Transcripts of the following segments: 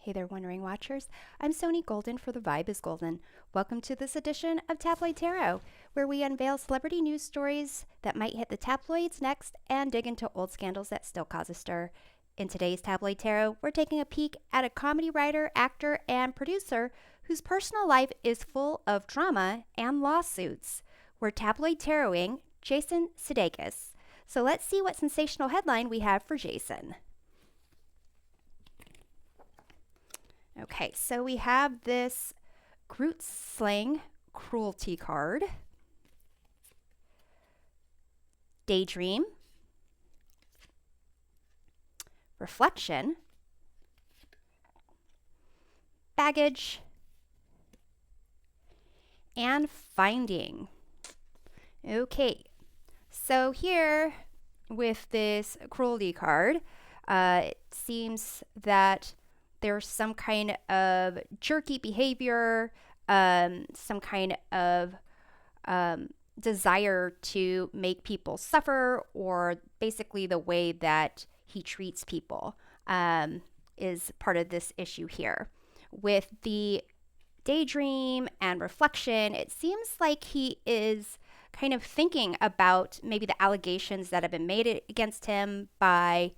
Hey there, Wondering Watchers. I'm Sony Golden for The Vibe is Golden. Welcome to this edition of Tabloid Tarot, where we unveil celebrity news stories that might hit the tabloids next and dig into old scandals that still cause a stir. In today's Tabloid Tarot, we're taking a peek at a comedy writer, actor, and producer whose personal life is full of drama and lawsuits. We're tabloid taroting Jason Sudeikis. So let's see what sensational headline we have for Jason. Okay, so we have this Groot Slang Cruelty card, Daydream, Reflection, Baggage, and Finding. Okay, so here with this Cruelty card, it seems that there's some kind of jerky behavior, some kind of desire to make people suffer, or basically the way that he treats people is part of this issue here. With the daydream and reflection, it seems like he is kind of thinking about maybe the allegations that have been made against him by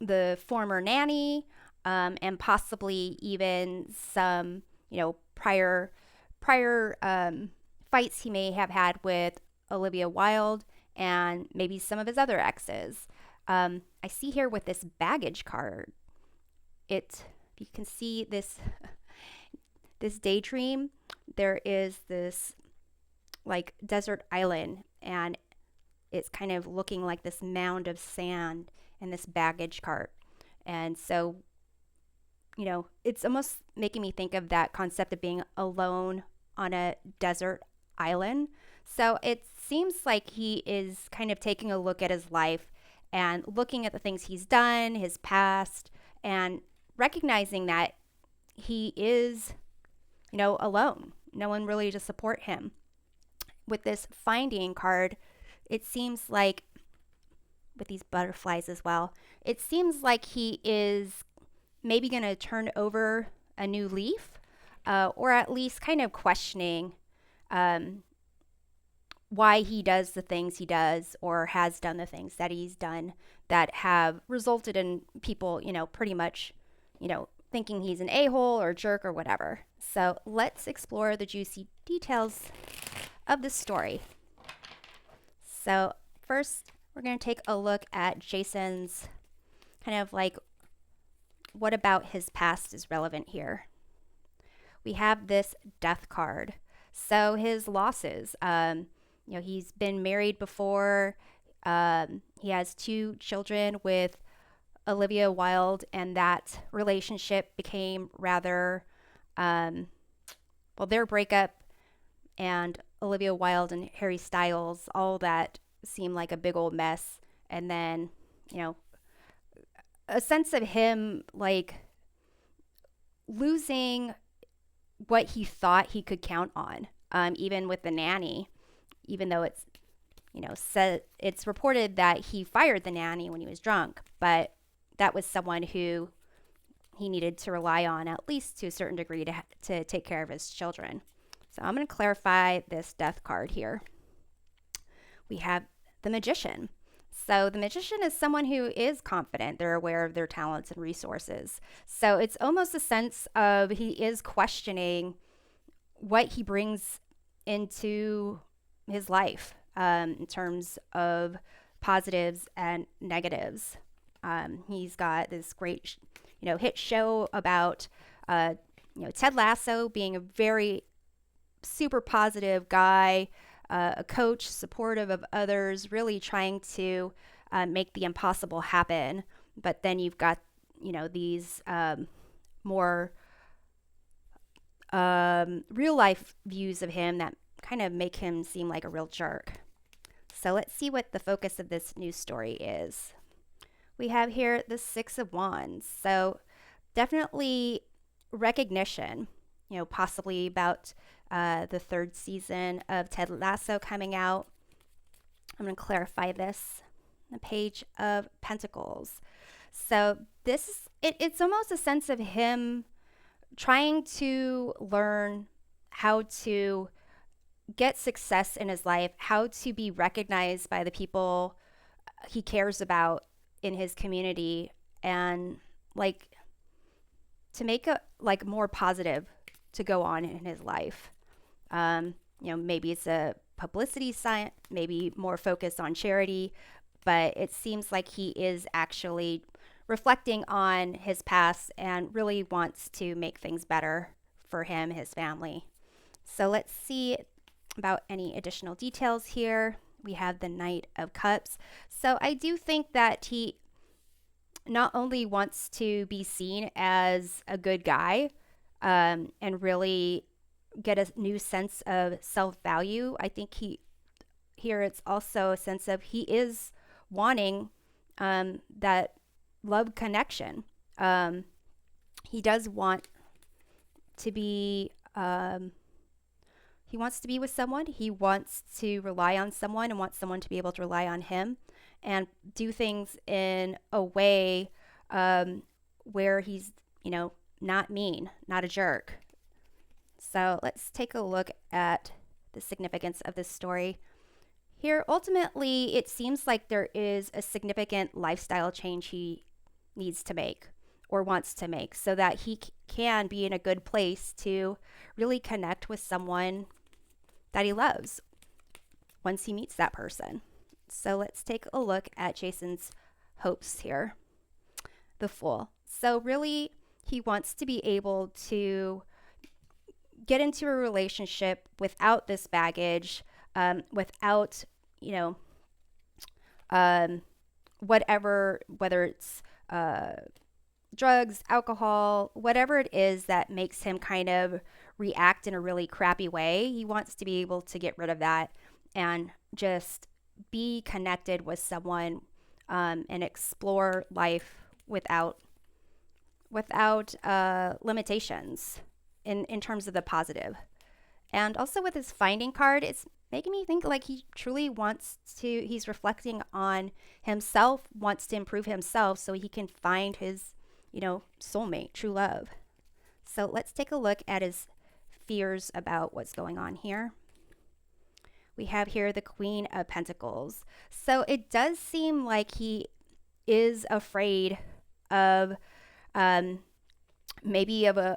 the former nanny, and possibly even some, prior fights he may have had with Olivia Wilde and maybe some of his other exes. I see here with this baggage card, you can see this daydream. There is this like desert island, and it's kind of looking like this mound of sand in this baggage cart. And so, it's almost making me think of that concept of being alone on a desert island. So it seems like he is kind of taking a look at his life and looking at the things he's done, his past, and recognizing that he is, alone. No one really to support him. With this Finding card, it seems like, with these butterflies as well, it seems like he is maybe going to turn over a new leaf, or at least kind of questioning why he does the things he does, or has done the things that he's done that have resulted in people, pretty much, thinking he's an a-hole or jerk or whatever. So let's explore the juicy details of the story. So first, we're going to take a look at Jason's kind of like what about his past is relevant here. We have this death card. So his losses, he's been married before. He has 2 children with Olivia Wilde, and that relationship became rather, their breakup and Olivia Wilde and Harry Styles, all that seemed like a big old mess. And then, a sense of him like losing what he thought he could count on, even with the nanny, even though it's, it's reported that he fired the nanny when he was drunk, but that was someone who he needed to rely on, at least to a certain degree, to take care of his children. So I'm going to clarify this death card here. We have the Magician. So the Magician is someone who is confident. They're aware of their talents and resources. So it's almost a sense of he is questioning what he brings into his life, in terms of positives and negatives. He's got this great, hit show about, Ted Lasso being a very super positive guy, a coach, supportive of others, really trying to make the impossible happen. But then you've got, these more real life views of him that kind of make him seem like a real jerk. So let's see what the focus of this news story is. We have here the 6 of Wands. So definitely recognition, possibly about the 3rd season of Ted Lasso coming out. I'm going to clarify this. The Page of Pentacles. So this it's almost a sense of him trying to learn how to get success in his life, how to be recognized by the people he cares about in his community, and like to make a like more positive to go on in his life. Maybe it's a publicity sign, maybe more focused on charity, but it seems like he is actually reflecting on his past and really wants to make things better for him, his family. So let's see about any additional details here. We have the Knight of Cups. So I do think that he not only wants to be seen as a good guy, and really get a new sense of self-value. I think here it's also a sense of he is wanting that love connection. He does want to be he wants to be with someone. He wants to rely on someone and wants someone to be able to rely on him and do things in a way where he's, not mean, not a jerk. So let's take a look at the significance of this story. Here, ultimately, it seems like there is a significant lifestyle change he needs to make or wants to make so that he can be in a good place to really connect with someone that he loves once he meets that person. So let's take a look at Jason's hopes here. The Fool. So really, he wants to be able to get into a relationship without this baggage, without, whether it's drugs, alcohol, whatever it is that makes him kind of react in a really crappy way. He wants to be able to get rid of that and just be connected with someone and explore life without limitations in terms of the positive. And also with his finding card, it's making me think like he truly he's reflecting on himself, wants to improve himself so he can find his, soulmate, true love. So let's take a look at his fears about what's going on here. We have here the Queen of Pentacles. So it does seem like he is afraid of maybe of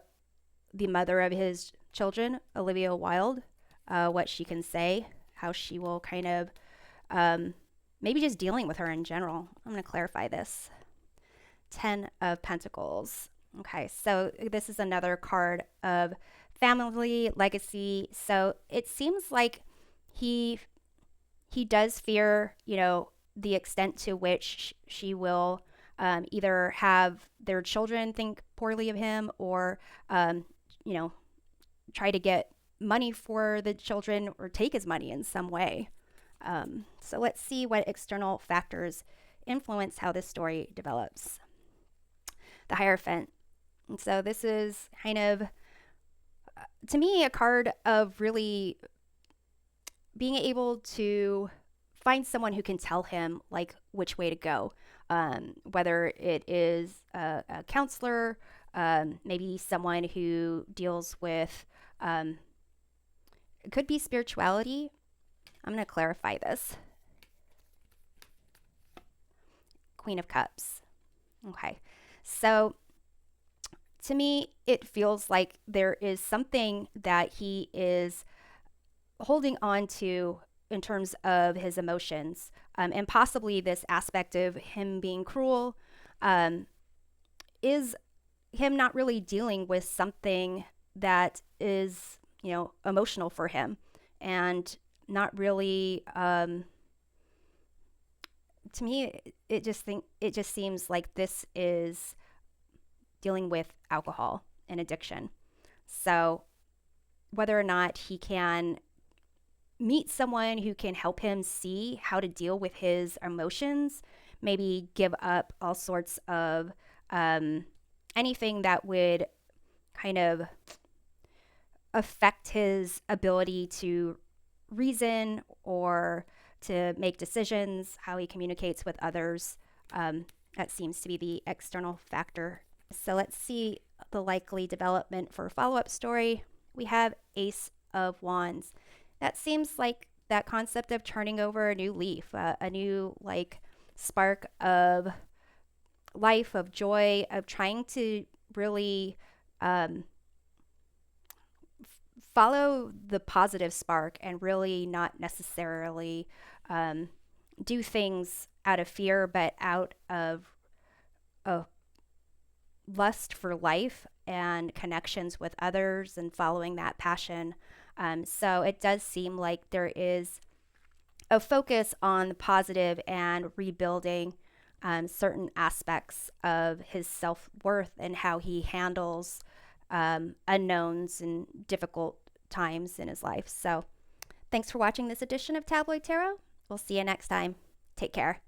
the mother of his children, Olivia Wilde, what she can say, how she will kind of maybe just dealing with her in general. I'm going to clarify this. 10 of Pentacles. Okay, so this is another card of family legacy. So it seems like he does fear, the extent to which she will either have their children think poorly of him or, try to get money for the children or take his money in some way. So let's see what external factors influence how this story develops. The Hierophant. And so this is kind of, to me, a card of really being able to find someone who can tell him like which way to go, whether it is a counselor, maybe someone who deals with, it could be spirituality. I'm going to clarify this. Queen of Cups. Okay. So to me, it feels like there is something that he is holding on to in terms of his emotions, and possibly this aspect of him being cruel is him not really dealing with something that is, emotional for him and not really, to me, it just seems like this is dealing with alcohol and addiction. So whether or not he can meet someone who can help him see how to deal with his emotions, maybe give up all sorts of anything that would kind of affect his ability to reason or to make decisions, how he communicates with others. That seems to be the external factor So let's see the likely development for a follow-up story. We have Ace of Wands. That seems like that concept of turning over a new leaf, a new like spark of life, of joy, of trying to really um, follow the positive spark and really not necessarily um, do things out of fear, but out of a lust for life and connections with others and following that passion. So it does seem like there is a focus on the positive and rebuilding certain aspects of his self worth and how he handles unknowns and difficult times in his life. So thanks for watching this edition of Tabloid Tarot. We'll see you next time. Take care.